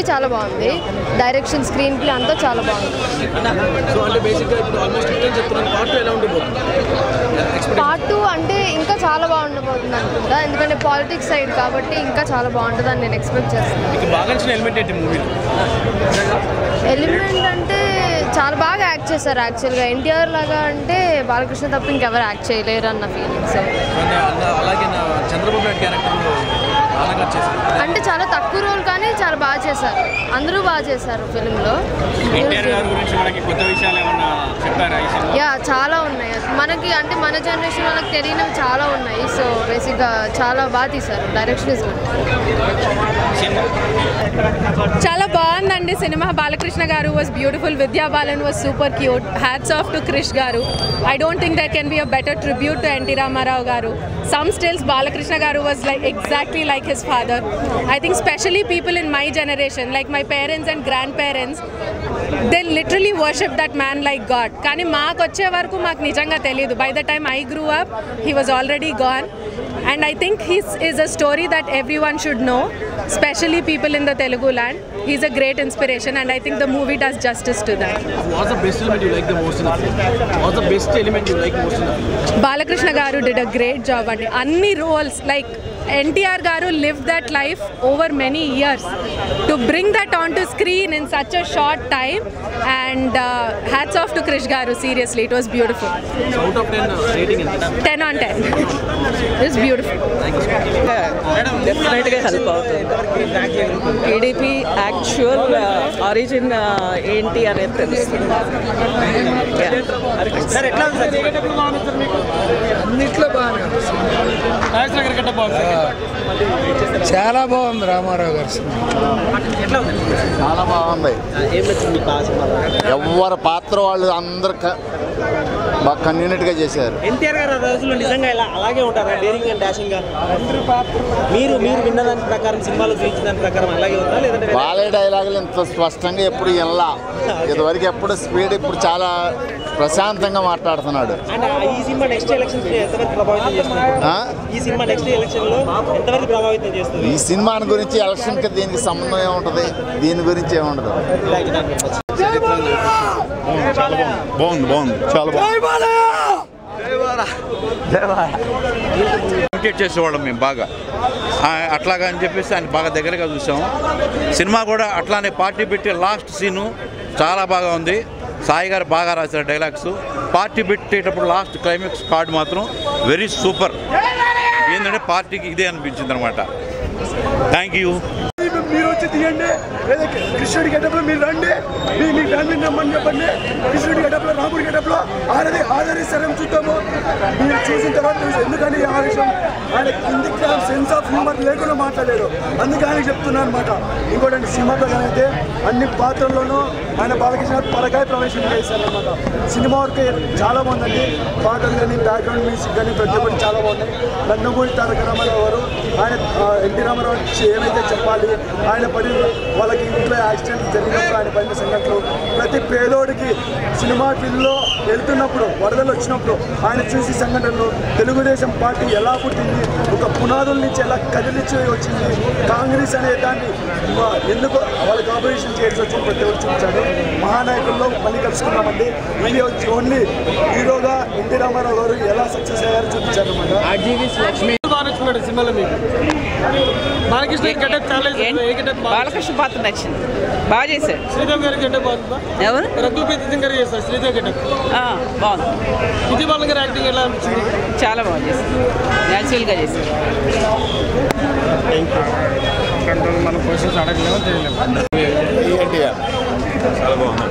Movie చాలా బాగుంది. Direction, screen play అంతా చాలా బాగుంది. పార్ట్ 2 అంటే ఇంకా చాలా బాగుండబోతుంది అనుకుంటా, ఎందుకంటే పాలిటిక్స్ సైడ్ కాబట్టి ఇంకా చాలా బాగుంటుందని నేను ఎక్స్పెక్ట్ చేస్తున్నాను. ఎలిమెంట్ అంటే చాలా బాగా యాక్ట్ చేశారు. యాక్చువల్గా ఎన్టీఆర్ లాగా అంటే బాలకృష్ణ తప్ప ఇంకెవరు యాక్ట్ చేయలేరు అన్న ఫీలింగ్స్. అంటే చాలా తక్కువ రోల్ కానీ చాలా బాగా చేశారు. అందరూ బాగా చేశారు ఫిల్మ్లో. యా, చాలా ఉన్నాయి మనకి, అంటే మన జనరేషన్ వాళ్ళకి తెలియనివి చాలా ఉన్నాయి. సో బేసిక్గా చాలా బాగా తీశారు. Direction is good. చాలా బాగుందండి సినిమా. Balakrishna garu was beautiful. Vidya Balan was super cute. Hats off to Krish garu. I don't think that can be a better tribute to NT Ramarao garu. Some stills Balakrishna Garu was like exactly like his father. I think especially people in my generation, like my parents and grandparents, they literally worship that man like God. Kani maaku vache varaku maaku nijanga teliyadu. By the time I grew up, he was already gone. And I think his is a story that everyone should know, especially people in the Telugu land. He's a great inspiration and I think the movie does justice to that. What's the best element you like the most in the film? What's the best element you like most in the film? Balakrishna Garu did a great job and anni roles like NTR Garu lived that life over many years to bring that onto screen in such a short time, and hats off to Krish Garu. Seriously, it was beautiful. So out of 10 rating in this? 10 on 10. It was beautiful. Definitely help out. TDP actual origin ఏంటి అనేది తెలుస్తుంది. అన్నిట్లో బాగానే చాలా బాగుంది. రామారావు గారు చాలా బాగుంది. ఎవరి పాత్ర వాళ్ళు అందరు బాగా కన్వీనియంట్గా చేశారు. ఎన్టీఆర్ గారు ఆ రోజుల్లో నిజంగా ఇలా అలాగే ఉంటారా, డేరింగ్ అండ్ డాషింగ్ గా? మీరు విన్న దాని ప్రకారం, సినిమాలో చూపించిన దాని ప్రకారం అలాగే ఉందా, లేదంటే బాలే డైలాగులు ఇంత స్పష్టంగా ఎప్పుడు ఇలా ఇదివరకు ఎప్పుడు స్పీడ్, ఇప్పుడు చాలా ప్రశాంతంగా మాట్లాడుతున్నాడు. అండ్ ఈ సినిమా నెక్స్ట్ ఎలక్షన్స్ ఎంతవరకు ప్రభావితం చేస్తుంది? ఈ సినిమా నెక్స్ట్ ఎలక్షన్ లో ఎంతవరకు ప్రభావితం చేస్తుంది? ఈ సినిమా గురించి ఎలక్షన్కి దీనికి సంబంధం ఏముంటుంది? దీని గురించి ఏముండదు. బాగుంది బాగుంది చాలా బాగుంది. చేసేవాళ్ళం మేము బాగా, అట్లాగా అని చెప్పేసి ఆయన బాగా దగ్గరగా చూసాము. సినిమా కూడా అట్లానే పార్టీ పెట్టే లాస్ట్ సీను చాలా బాగా ఉంది. సాయి గారు బాగా రాశారు డైలాగ్స్. పార్టీ పెట్టేటప్పుడు లాస్ట్ క్లైమాక్స్ కార్డు మాత్రం వెరీ సూపర్. ఏంటంటే పార్టీకి ఇదే అనిపించింది అనమాట. Thank you. మీరు వచ్చి తీయండి, లేదా కృష్ణుడి గెటప్లో మీరు రండి, మీ ఫ్యామిలీ నమ్మని చెప్పండి. కృష్ణుడి గెటప్లో, రాముడి గెటప్లో ఆదరిస్తారని చూద్దాము. మీరు చూసిన తర్వాత తెలుసు ఎందుకని ఈ ఆవేశం. ఆయన కిందికి సెన్స్ ఆఫ్ హ్యూమర్ లేకుండా మాట్లాడారు, అందుకే ఆయన చెప్తున్నాను అనమాట. ఇంకోటి సినిమాతో అయితే అన్ని పాత్రల్లోనూ ఆయన బాలకృష్ణ పరకాయ ప్రవేశం చేశారనమాట. సినిమా వరకు చాలా బాగుందండి. పాటలు కానీ, బ్యాక్గ్రౌండ్ మ్యూజిక్ కానీ ప్రతి ఒక్కటి చాలా బాగున్నాయి. నందమూరి తారక రామారావు గారు ఆయన ఎన్టీ రామారావు ఏమైతే చెప్పాలి, ఆయన పడిన వాళ్ళకి ఇంట్లో యాక్సిడెంట్ జరిగినప్పుడు ఆయన పడిన సంఘటనలు, ప్రతి పేదోడికి సినిమా ఫీల్డ్లో వెళ్తున్నప్పుడు, వరదలు వచ్చినప్పుడు ఆయన చూసి సంఘటనలు, తెలుగుదేశం పార్టీ ఎలా పుట్టింది, ఒక పునాదుల నుంచి ఎలా కదిలించి వచ్చింది, కాంగ్రెస్ అనే దాన్ని ఎందుకు వాళ్ళకి ఆపరేషన్ చేయాల్సి వచ్చింది ప్రతి ఒక్కరు చూపించాడు. మహానాయకుల్లో మళ్ళీ కలుసుకున్నామండి. ఇది ఓన్లీ హీరోగా ఎన్టీ రామారావు గారు ఎలా సక్సెస్ అయ్యారో చూపించారు అన్నమాట. సినిమాలో మీకు బాలకృష్ణ గెటప్ చాలా బాలకృష్ణ పాత్ర నచ్చింది, బాగా చేశాడు. శ్రీదేవి గారి గెటప్ బాగుందా? ఎవరు? రఘుపతి సింగ్ గారు చేస్తారు శ్రీదేవి గెటప్ బాగుంది. విజయ్ బాలన్ గారి యాక్టింగ్ ఎలా అనిపించింది? చాలా బాగా చేశారు, న్యాచురల్గా చేశారు. మన క్వశ్చన్స్ అడగలేమో తెలియలేము. చాలా బాగుంది.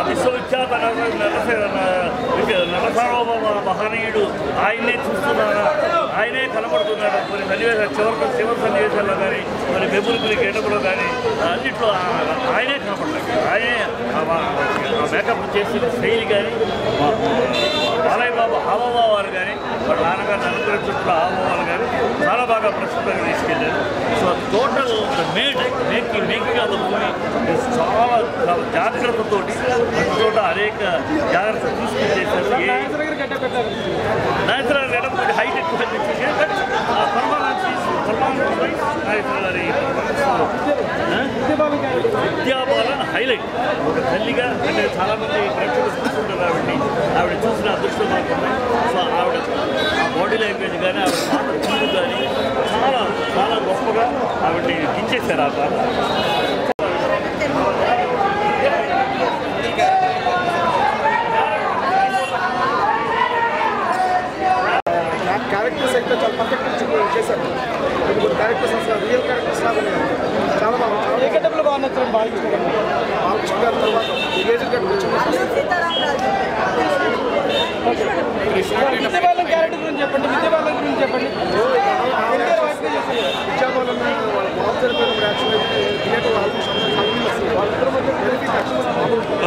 విశ్వవిఖ్యాత నరసార్వభౌమ మహనీయుడు ఆయన్నే చూస్తున్నారా, ఆయనే కనబడుతున్నాడు. కొన్ని సన్నివేశాలు చివరి సన్నివేశాల్లో కానీ మరి బెబుల్కులి గెటపులో కానీ అన్నింటిలో ఆయనే కనపడతాడు. ఆయనే మేకప్ చేసిన శైలి కానీ బాలయ్య బాబు హావభావాలు కానీ వాళ్ళ నాన్నగారిని అనుకరించుకున్న హావభావాలు కానీ చాలా బాగా ప్రస్తుతంగా తీసుకెళ్ళారు. So total making of the movie చాలా జాగ్రత్తతోటి ప్రతి చోట అనేక జాగ్రత్తలు తీసుకుని చేశారు. నేచురల్ గెటప్ హైట్ ఎక్కువ విద్యాబాలన్ హైలైట్. ఒక తల్లిగా అంటే చాలామంది ప్రేక్షకులు చూస్తుంటారు కాబట్టి ఆవిడ చూసిన అదృష్టం మాత్రమే. సో ఆవిడ బాడీ లాంగ్వేజ్ కానీ ఆవిడ పాట తీరు కానీ చాలా చాలా గొప్పగా ఆవిడని దించేశారు ఆ పాట. క్యారెక్టర్స్ అయితే చాలా పర్ఫెక్ట్ చేశారు. కొన్ని క్యారెక్టర్స్ అసలు రియల్ క్యారెక్టర్స్ లాగా చాలా బాగుంది. ఏ గెటప్లో బాగా నచ్చారు బాలకృష్ణ గారు తర్వాత విజయబాలన్ క్యారెక్టర్ గురించి చెప్పండి. విజయబాలన్ గురించి చెప్పండి. విజయబాలన్ వాళ్ళ బాబు జరిపిన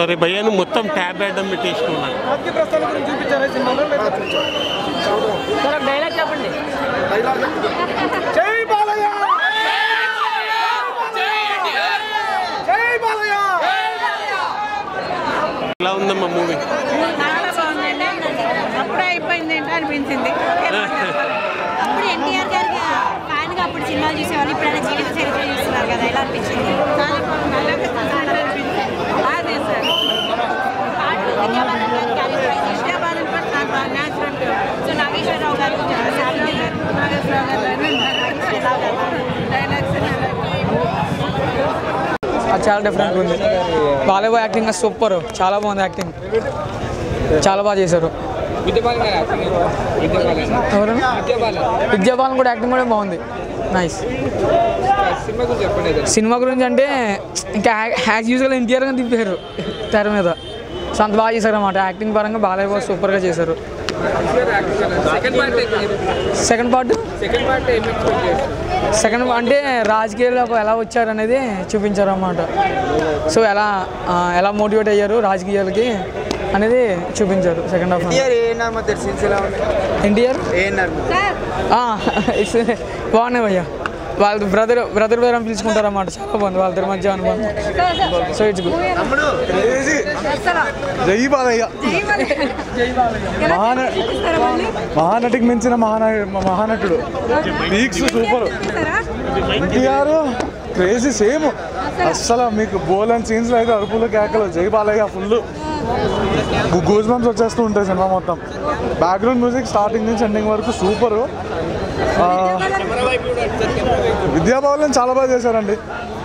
అరే భయ్యాను మొత్తం ట్యాబ్ వేయడం పెట్టేసుకున్నాను. రాజకీయ ప్రస్థానం గురించి చూపించారా సినిమాలో? డైలాగ్ చెప్పండి. జై బాలయ్య, జై బాలయ్య. ఎలా ఉందమ్మా మూవీ? చాలా బాగుందండి. అప్పుడే అయిపోయింది ఏంటో అనిపించింది. అప్పుడు ఎన్టీఆర్ గారికి ఫ్యాన్గా అప్పుడు సినిమాలు చూసేవాళ్ళు, ఇప్పుడు ఆయన జీవిత చరిత్ర చూస్తున్నారు కదా, ఎలా అనిపించింది? చాలా బాగుంది. అదే సార్ పాటలు విద్యాబాలన్ న్యాచురల్. సో నాగేశ్వరరావు గారు, శాలిని గారు, నాగేశ్వరరావు గారు డైలాగ్స్ చాలా డిఫరెంట్గా ఉంది. బాలయ్య యాక్టింగ్ సూపర్, చాలా బాగుంది. యాక్టింగ్ చాలా బాగా చేశారు. విద్యాబాలన్ కూడా యాక్టింగ్ కూడా బాగుంది. నైస్. సినిమా గురించి అంటే ఇంకా యాజ్ యూజువల్ ఎన్టీఆర్గా దింపారు తెర మీద. సో అంత బాగా చేశారు అన్నమాట. యాక్టింగ్ పరంగా బాలయ్య బాబు సూపర్గా చేశారు. సెకండ్ అంటే రాజకీయాల్లో ఎలా వచ్చారు అనేది చూపించారు అన్నమాట. సో ఎలా మోటివేట్ అయ్యారు రాజకీయాలకి అనేది చూపించారు సెకండ్ హాఫ్. ఎన్టీఆర్ బాగున్నాయి భయ్యా. వాళ్ళ బ్రదర్ అని పిలుచుకుంటారు అన్నమాట. చాలా బాగుంది వాళ్ళిద్దరి మధ్య అనుభవం. So it's good. జై బాలయ్య. మహానటికి మించిన మహానటుడు. Peaks super. NTR crazy same. అస్సలు మీకు బోల్ సీన్స్ అయితే అరుపులు కేకలు. జై బాలయ్య ఫుల్ గూస్ బంప్స్ వచ్చేస్తూ ఉంటాయి సినిమా మొత్తం. బ్యాక్గ్రౌండ్ మ్యూజిక్ స్టార్టింగ్ నుంచి ఎండింగ్ వరకు సూపరు. విద్యాబాలన్ చాలా బాగా చేశారండి.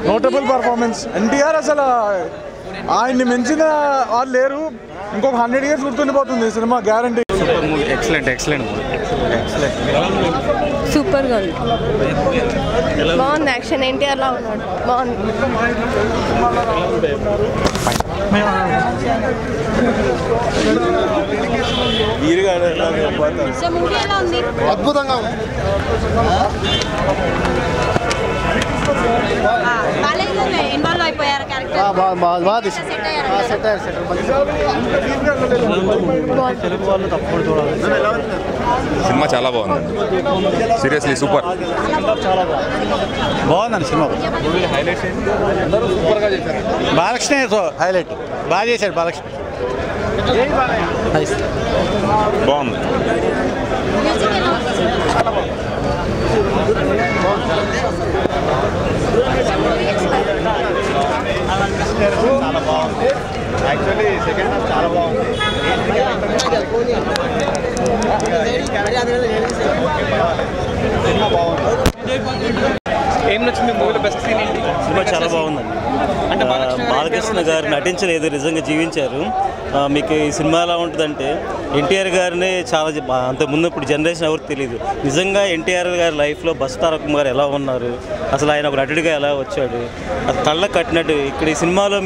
Notable performance. ఎన్టీఆర్ అసలు ఆయన్ని మించిన వాళ్ళు లేరు. ఇంకొక 100 years గుర్తుండిపోతుంది ఈ సినిమా గ్యారంటీ. ఎక్సలెంట్ సూపర్గా ఉంది. బాగుంది. యాక్షన్ ఎన్టీఆర్ లా ఉన్నాడు. బాగుంది. అద్భుతంగా ఉంది. ఇన్వాల్వ్ అయిపోయారు సినిమా చాలా బాగుందండి. Seriously super. బాగుందండి సినిమా. బాలకృష్ణ హైలైట్ బాగా చేశాడు. బాలకృష్ణ బాగుంది. చాలా బాగుంది. యాక్చువల్లీ సెకండ్ హాఫ్ చాలా బాగుంది. సినిమా బాగుంది. ఏం నచ్చింది మూవీలో? బెస్ట్ సీన్ ఏంటి? సినిమా చాలా బాగుందండి. అంటే బాలకృష్ణ గారు నటించలేదు, నిజంగా జీవించారు. మీకు ఈ సినిమా ఎలా ఉంటుందంటే ఎన్టీఆర్ గారిని చాలా అంత ముందు ఇప్పుడు జనరేషన్ ఎవరికి తెలియదు. నిజంగా ఎన్టీఆర్ గారి లైఫ్లో బస్ తారకం గారు ఎలా ఉన్నారు, అసలు ఆయన ఒక నటుడిగా ఎలా వచ్చాడు, అది కళ్ళ కట్టినట్టు. ఇక్కడ ఈ సినిమాలో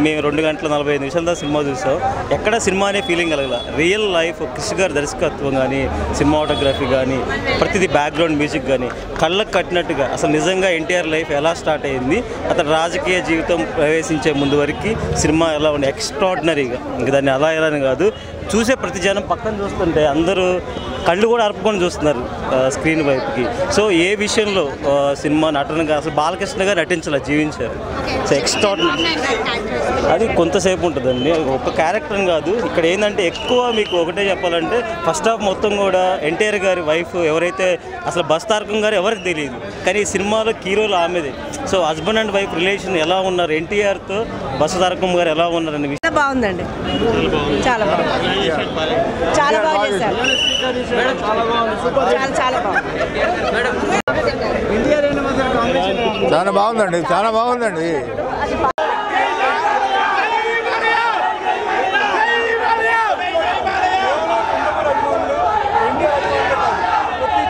మేము 2 గంటల 45 నిమిషాల దాకా సినిమా చూసాం. ఎక్కడ సినిమా అనే ఫీలింగ్ కలగల. రియల్ లైఫ్ క్రిష్ గారి దర్శకత్వం కానీ, సినిమాటోగ్రఫీ కానీ, ప్రతిదీ బ్యాక్గ్రౌండ్ మ్యూజిక్ కానీ కళ్ళకు కట్టినట్టుగా అసలు నిజంగా ఎన్టీఆర్ లైఫ్ ఎలా స్టార్ట్ అయింది, అతను రాజకీయ జీవితం ప్రవేశించే ముందు వరకు సినిమా ఎలా ఉంది ఎక్స్ట్రాడినరీగా. ఇంక దాన్ని అలా ఎలా అని కాదు, చూసే ప్రతి జనం పక్కన చూస్తుంటే అందరూ కళ్ళు కూడా అర్పుకొని చూస్తున్నారు స్క్రీన్ వైపుకి. సో ఏ విషయంలో సినిమా నటనగా అసలు బాలకృష్ణ గారు నటించాలి, జీవించారు. So extraordinary. అది కొంతసేపు ఉంటుందండి, ఒక క్యారెక్టర్ కాదు. ఇక్కడ ఏంటంటే ఎక్కువ మీకు ఒకటే చెప్పాలంటే ఫస్ట్ హాఫ్ మొత్తం కూడా ఎన్టీఆర్ గారి వైఫ్ ఎవరైతే అసలు బస్ తారకం గారు ఎవరికి తెలియదు, కానీ ఈ సినిమాలో హీరోలు ఆమెదే. So husband and wife relation ఎలా ఉన్నారు, ఎన్టీఆర్తో బస్ తారకం గారు ఎలా ఉన్నారు అనే విషయం బాగుందండి. చాలా బాగుంది, చాలా బాగా చేశారు. చాలా బాగుంది. చాలా బాగుందండి, చాలా బాగుందండి.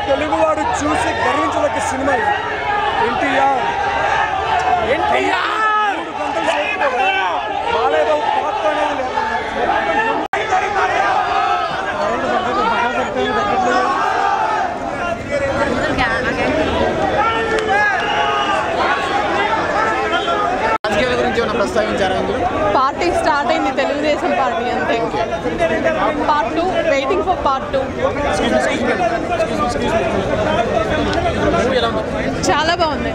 తెలుగువాడు చూసి గర్వించదగ్గ సినిమా ఎన్టీఆర్. పార్టీ స్టార్ట్ అయింది, తెలుగుదేశం పార్టీ అంతే. Part 2, waiting for part 2. చాలా బాగుంది.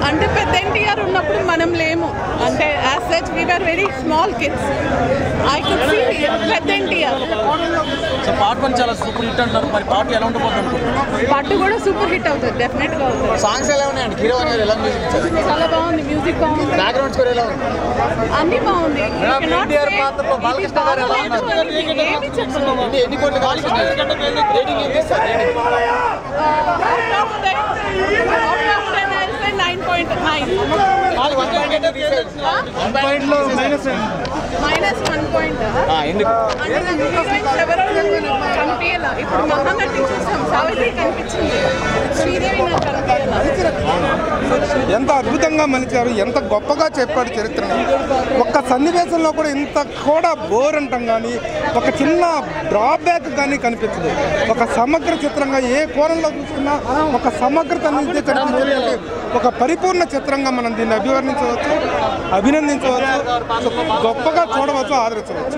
అంటే పెద్ద ఎన్టీఆర్ ఉన్నప్పుడు మనం లేము, అంటే as such we were very small kids. I could see పెద్ద ఎన్టీఆర్. సో పార్ట్ 1 చాలా సూపర్ హిట్ అంటారు, మరి పార్ట్ ఎలా ఉండబోతుంది? పార్ట్ 2 కూడా సూపర్ హిట్ అవుతుంది, డెఫినెట్గా అవుతుంది. సాంగ్స్ ఎలా ఉన్నాయండి? హీరో గారు ఎలా మ్యూజిక్ ఇచ్చారు? చాలా బాగుంది, మ్యూజిక్ బాగుంది, బ్యాక్గ్రౌండ్ స్కోర్ ఎలా ఉంది? అన్ని బాగుంది. ఎన్టీఆర్ పాత్రలో బాలకృష్ణ గారు ఎలా ఉన్నారు? ఎన్ని కోట్లు బాలకృష్ణ రేటింగ్ ఏం ఇస్తారు? 9.9. -1 point. కనిపించాల. ఇప్పుడు మహానటి చూసాం, సావిత్రి కనిపించింది, శ్రీదేవి నాకు కనిపించాల. ఎంత అద్భుతంగా మలిచారు, ఎంత గొప్పగా చెప్పాడు చరిత్రను. ఒక్క సన్నివేశంలో కూడా ఇంత కూడా బోర్ అంటాం కానీ ఒక చిన్న డ్రాబ్యాక్ కానీ కనిపించదు. ఒక సమగ్ర చిత్రంగా ఏ కోణంలో చూసుకున్నా ఒక సమగ్రత అనేది కనిపించేది. ఒక పరిపూర్ణ చిత్రంగా మనం దీన్ని అభినందించవచ్చు, గొప్పగా చూడవచ్చు, ఆదరించవచ్చు.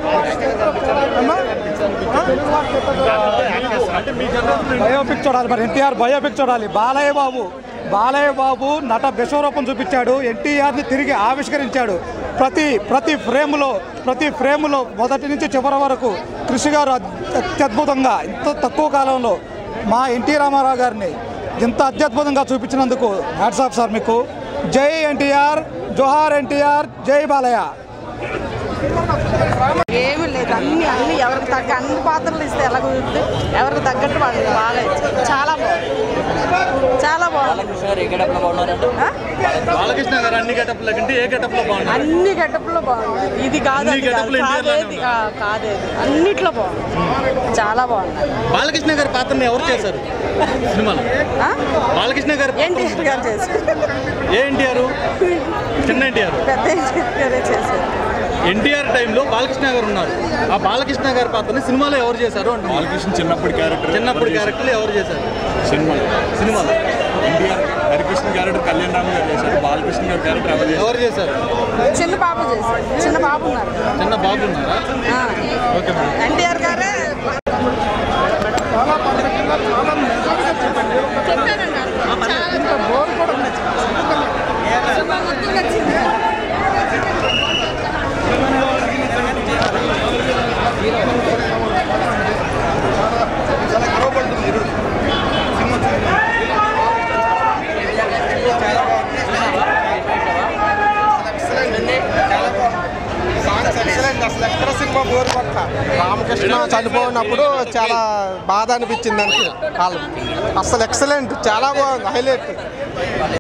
బయోపిక్ చూడాలి, మరి ఎన్టీఆర్ బయోపిక్ చూడాలి. బాలయ్య బాబు నట విశ్వరూపం చూపించాడు, ఎన్టీఆర్ని తిరిగి ఆవిష్కరించాడు. ప్రతి ఫ్రేములో మొదటి నుంచి చివరి వరకు కృషి గారు అత్యద్భుతంగా ఇంత తక్కువ కాలంలో మా ఎన్టీ రామారావు గారిని ఇంత అత్యద్భుతంగా చూపించినందుకు హ్యాట్స్ ఆఫ్ సార్ మీకు. జై ఎన్టీఆర్, జోహార్ ఎన్టీఆర్, జై బాలయ్య. ఏమీ లేదు, అన్ని ఎవరికి తగ్గ అన్ని పాత్రలు ఇస్తే ఎలా కుదురుతుంది, ఎవరికి తగ్గట్టు వాళ్ళు బాగా చాలా బాగుంది, చాలా బాగుంది. బాలకృష్ణ గారు అన్ని గెటప్ల కంటే ఏ గెటప్లో బాగుంది? అన్ని గెటప్లో బాగుంది. ఇది కాదేది అన్నిట్లో బాగుంది, చాలా బాగుంది. బాలకృష్ణ గారి పాత్రని ఎవరు చేశారు సినిమాలో? బాలకృష్ణ గారు ఎన్టీఆర్ గారు చేశారు. ఏ ఎన్టీఆర్? చిన్న ఎన్టీఆర్, పెద్ద ఎన్టీఆర్ చేశారు. ఎన్టీఆర్ టైంలో బాలకృష్ణ గారు ఉన్నారు. ఆ బాలకృష్ణ గారి పాత్రని సినిమాలో ఎవరు చేశారు అంటే? బాలకృష్ణ చిన్నప్పుడు క్యారెక్టర్లు ఎవరు చేశారు సినిమాలో? ఎన్టీఆర్ హరికృష్ణ క్యారెక్టర్ కళ్యాణ్ రామ్ గారు చేశారు. బాలకృష్ణ గారి క్యారెక్టర్ ఎవరు చేశారు? చిన్న బాబు చేశారు. చిన్న బాబు ఉన్నారా? Okay madam. ఎన్టీఆర్ గారే రామకృష్ణ చనిపోయినప్పుడు చాలా బాధ అనిపించింది. అసలు ఎక్సలెంట్, చాలా బాగుంది, హైలైట్.